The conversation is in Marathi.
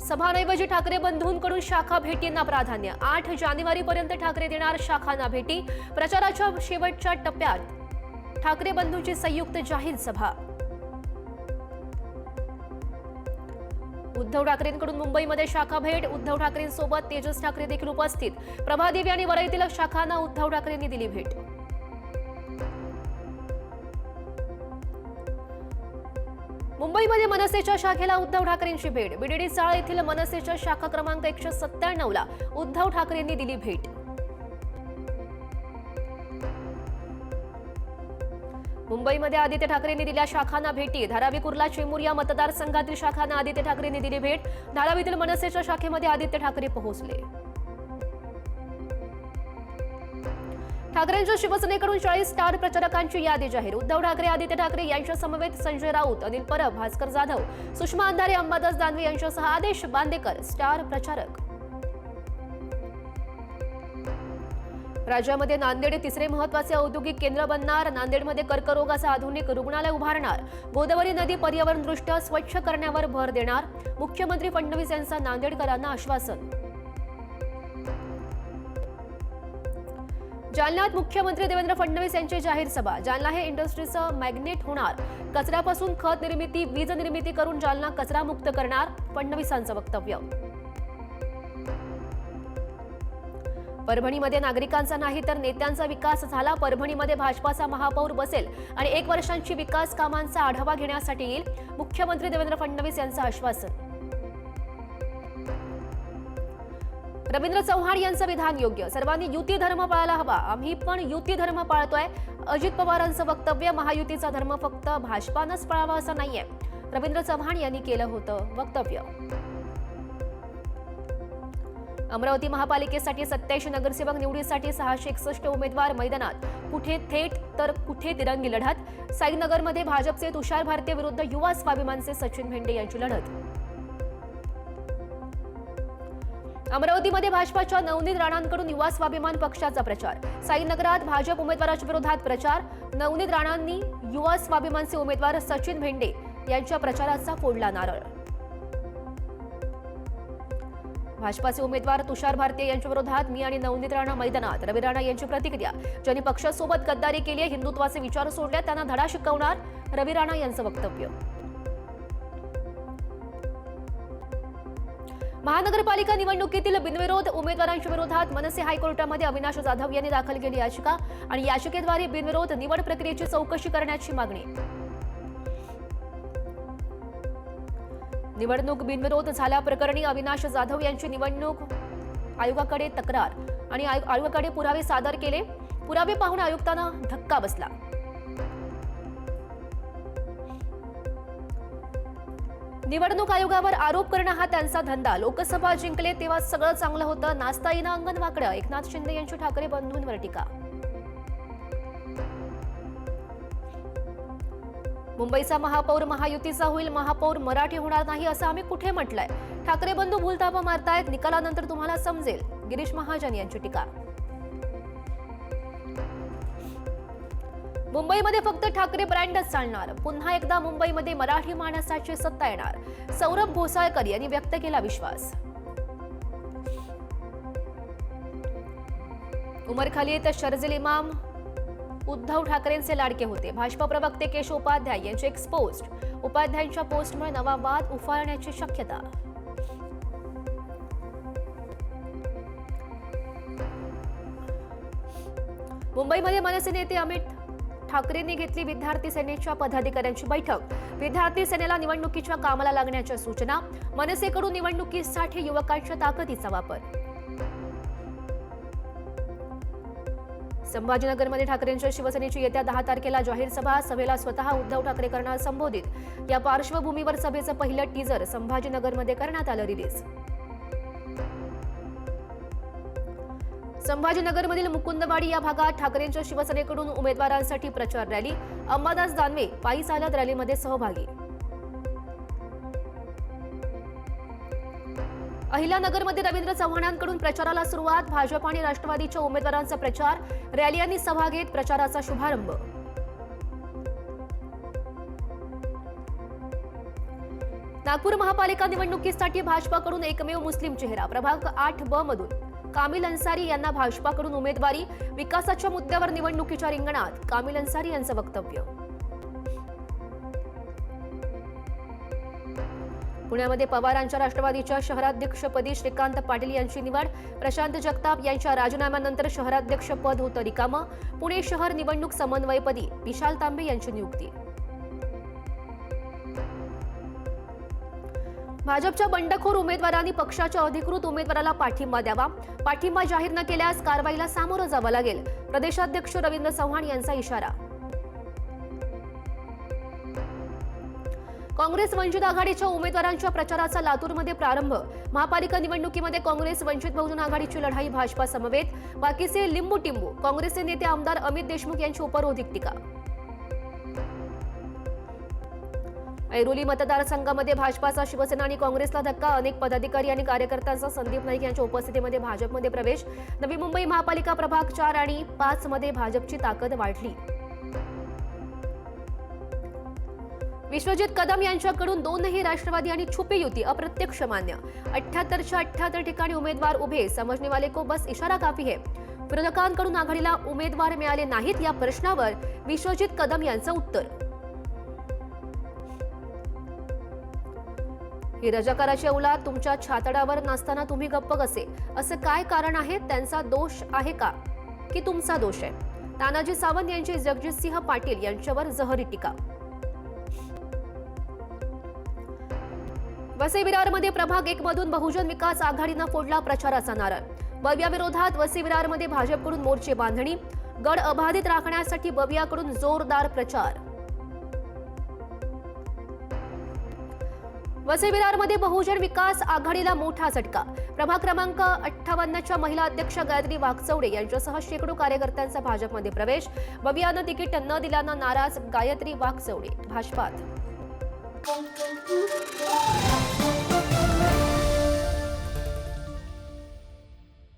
सभांऐवजी ठाकरे बंधूंकडून शाखा भेटींना प्राधान्य। 8 जानेवारीपर्यंत ठाकरे देणार शाखांना भेटी। प्रचाराच्या शेवटच्या टप्प्यात ठाकरे बंधूंची संयुक्त जाहीर सभा। उद्धव ठाकरेंकडून मुंबईमध्ये शाखा भेट। उद्धव ठाकरेंसोबत तेजस ठाकरे देखील उपस्थित। प्रभादेवी आणि वरईतील शाखांना उद्धव ठाकरेंनी दिली भेट। मुंबईमध्ये मनसेच्या शाखेला उद्धव ठाकरेंची भेट। बीडीडी चाळ येथील मनसेच्या शाखा क्रमांक 197 ला उद्धव ठाकरेंनी दिली भेट। मुंबईमध्ये आदित्य ठाकरेंनी दिल्या शाखांना भेटी। धारावी कुर्ला चेंबूर या मतदारसंघातील शाखांना आदित्य ठाकरेंनी दिली भेट। धारावीतील मनसेच्या शाखेमध्ये आदित्य ठाकरे पोहोचले। ठाकरेंच्या शिवसेनेकडून 40 स्टार प्रचारकांची यादी जाहीर। उद्धव ठाकरे, आदित्य ठाकरे यांच्या समवेत संजय राऊत, अनिल परब, भास्कर जाधव, सुषमा अंधारे, अंबादास दानवे यांच्यासह आदेश बांदेकर स्टार प्रचारक। राज्यामध्ये नांदेड तिसरे महत्त्वाचे औद्योगिक केंद्र बनणार। नांदेडमध्ये कर्करोगाचं आधुनिक रुग्णालय उभारणार। गोदावरी नदी पर्यावरणदृष्ट्या स्वच्छ करण्यावर भर देणार। मुख्यमंत्री फडणवीस यांचं नांदेडकरांना आश्वासन। जालन्यात मुख्यमंत्री देवेंद्र फडणवीस यांची जाहीर सभा। जालना हे इंडस्ट्रीचं मॅग्नेट होणार। कचऱ्यापासून खत निर्मिती, वीज निर्मिती करून जालना कचरामुक्त करणार। फडणवीसांचं वक्तव्य। परभणीमध्ये नागरिकांचा नाही तर नेत्यांचा विकास झाला। परभणीमध्ये भाजपाचा महापौर बसेल आणि 1 वर्षांची विकास कामांचा आढावा घेण्यासाठी येईल। मुख्यमंत्री देवेंद्र फडणवीस यांचं आश्वासन। रवींद्र चव्हाण यांचं विधान योग्य। सर्वांनी युती धर्म पाळायला हवा। आम्ही पण युती धर्म पाळतोय। अजित पवारांचं वक्तव्य। महायुतीचा धर्म फक्त भाजपानंच पाळावा असं नाहीये, रवींद्र चव्हाण यांनी केलं होतं वक्तव्य। अमरावती महापालिकेसाठी 87 नगरसेवक निवडीसाठी 661 उमेदवार मैदानात। कुठे थेट तर कुठे तिरंगी लढत। साईनगरमध्ये भाजपचे तुषार भारती विरुद्ध युवा स्वाभिमानचे सचिन भेंडे यांची लढत। अमरावतीमध्ये भाजपाच्या नवनीत राणांकडून युवा स्वाभिमान पक्षाचा प्रचार। साईनगरात भाजप उमेदवाराच्या विरोधात प्रचार। नवनीत राणांनी युवा स्वाभिमानचे उमेदवार सचिन भेंडे यांच्या प्रचाराचा फोडला नारळ। भाजपाचे उमेदवार तुषार भारती यांच्या विरोधात मी आणि नवनीत राणा मैदानात। रवी राणा यांची प्रतिक्रिया। ज्यांनी पक्षासोबत गद्दारी केली, हिंदुत्वाचे विचार सोडले, त्यांना धडा शिकवणार, रवी राणा यांचं वक्तव्य। महानगरपालिका निवडणुकीतील बिनविरोध उमेदवारांच्या विरोधात मनसे हायकोर्टामध्ये अविनाश जाधव यांनी दाखल केली याचिका आणि याचिकेद्वारे बिनविरोध निवड प्रक्रियेची चौकशी करण्याची मागणी। निवडणूक बिनविरोध झाल्याप्रकरणी अविनाश जाधव यांची निवडणूक आयोगाकडे तक्रार आणि आयोगाकडे पुरावे सादर केले। पुरावे पाहून आयुक्तांना धक्का बसला। निवडणूक आयोगावर आरोप करणं हा त्यांचा धंदा। लोकसभा जिंकले तेव्हा सगळं चांगलं होतं, नाचता येईना अंगण वाकडं। एकनाथ शिंदे यांची ठाकरे बंधूंवर टीका। मुंबईचा महापौर महायुतीचा होईल, महापौर मराठी होणार नाही असं आम्ही कुठे म्हटलंय? ठाकरे बंधू भूलथापा मारतायत, निकालानंतर तुम्हाला समजेल, गिरीश महाजन यांची टीका। मुंबईमध्ये फक्त ठाकरे ब्रँडच चालणार। पुन्हा एकदा मुंबईमध्ये मराठी माणसाची सत्ता येणार, सौरभ घोसाळकर यांनी व्यक्त केला विश्वास। उमरखालीत शर्जील इमाम उद्धव ठाकरेंचे लाडके होते। भाजपा प्रवक्ते केशव उपाध्याय यांचे एक्सपोज्ड। उपाध्यायांच्या पोस्टमुळे नवा वाद उफाळण्याची शक्यता। मुंबईमध्ये मनसे नेते अमित ठाकरेंनी घेतली विद्यार्थी सेनेच्या पदाधिकाऱ्यांची बैठक। विद्यार्थी सेनेला निवडणुकीच्या कामाला लागण्याच्या सूचना। मनसेकडून निवडणुकीसाठी युवकांच्या ताकदीचा वापर। संभाजीनगरमध्ये ठाकरेंच्या शिवसेनेची येत्या 10 तारखेला जाहीर सभा। सभेला स्वतः उद्धव ठाकरे करणार संबोधित। या पार्श्वभूमीवर सभेचं पहिलं टीजर संभाजीनगरमध्ये करण्यात आलं रिलीज। संभाजीनगरमधील मुकुंदवाडी या भागात ठाकरेंच्या शिवसेनेकडून उमेदवारांसाठी प्रचार रॅली। अंबादास दानवे पायी चालत रॅलीमध्ये सहभागी। अहिल्यानगरमध्ये रवींद्र चव्हाणांकडून प्रचाराला सुरुवात। भाजप आणि राष्ट्रवादीच्या उमेदवारांचा प्रचार, रॅली आणि सभा घेत प्रचाराचा शुभारंभ। नागपूर महापालिका निवडणुकीसाठी भाजपाकडून एकमेव मुस्लिम चेहरा प्रभाग 8ब मधून कामिल अन्सारी यांना भाजपाकडून उमेदवारी. विकासाच्या मुद्द्यावर निवडणुकीच्या रिंगणात कामिल अन्सारी यांचं वक्तव्य. पुण्यामध्ये पवारांच्या राष्ट्रवादीच्या शहराध्यक्षपदी श्रीकांत पाटील यांची निवड. प्रशांत जगताप यांच्या राजीनाम्यानंतर शहराध्यक्षपद होतं रिकामं. पुणे शहर निवडणूक समन्वयपदी विशाल तांबे यांची नियुक्ती. भाजपच्या बंडखोर उमेदवारांनी पक्षाच्या अधिकृत उमेदवाराला पाठिंबा द्यावा. पाठिंबा जाहीर न केल्यास कारवाईला सामोरं जावं लागेल. प्रदेशाध्यक्ष रवींद्र चव्हाण यांचा इशारा. काँग्रेस वंचित आघाडीच्या उमेदवारांच्या प्रचाराचा लातूरमध्ये प्रारंभ. महापालिका निवडणुकीमध्ये काँग्रेस वंचित बहुजन आघाडीची लढाई भाजपा समवेत. बाकीचे लिंबू टिंबू. काँग्रेसचे नेते आमदार अमित देशमुख यांची उपरोधिक टीका. ऐरोली मतदारसंघामध्ये भाजपाचा शिवसेना आणि काँग्रेसला धक्का. अनेक पदाधिकारी आणि कार्यकर्त्यांचा संदीप नाईक यांच्या उपस्थितीमध्ये भाजपमध्ये प्रवेश. नवी मुंबई महापालिका प्रभाग 4 आणि 5 मध्ये भाजपची ताकद वाढली. विश्वजित कदम यांच्याकडून दोनही राष्ट्रवादी आणि छुपी युती अप्रत्यक्ष मान्य. 78च्या 78 ठिकाणी उमेदवार उभे. समझने वाले को बस इशारा काफी है. विरोधकांकडून आघाडीला उमेदवार मिळाले नाहीत या प्रश्नावर विश्वजित कदम यांचं उत्तर. ही रजाकाराची औलाद तुमच्या छातडावर नसताना तुम्ही गप्प कसे? असं काय कारण आहे? त्यांचा दोष आहे का की तुमचा दोष आहे? तानाजी सावंत यांची जगजितसिंह पाटील यांच्यावर जहरी टीका. वसई विरारमध्ये प्रभाग 1 मधून बहुजन विकास आघाडीनं फोडला प्रचाराचा नारळ. बवियाविरोधात वसई विरारमध्ये भाजपकडून मोर्चे बांधणी. गड अबाधित राखण्यासाठी बवियाकडून जोरदार प्रचार. वसई विरारमध्ये बहुजन विकास आघाडीला मोठा झटका. प्रभाग क्रमांक 58च्या महिला अध्यक्ष गायत्री वाघचौडे यांच्यासह शेकडो कार्यकर्त्यांचा भाजपमध्ये प्रवेश. बवियानं तिकीट न दिल्यानं नाराज गायत्री वाघचौडे भाजपात.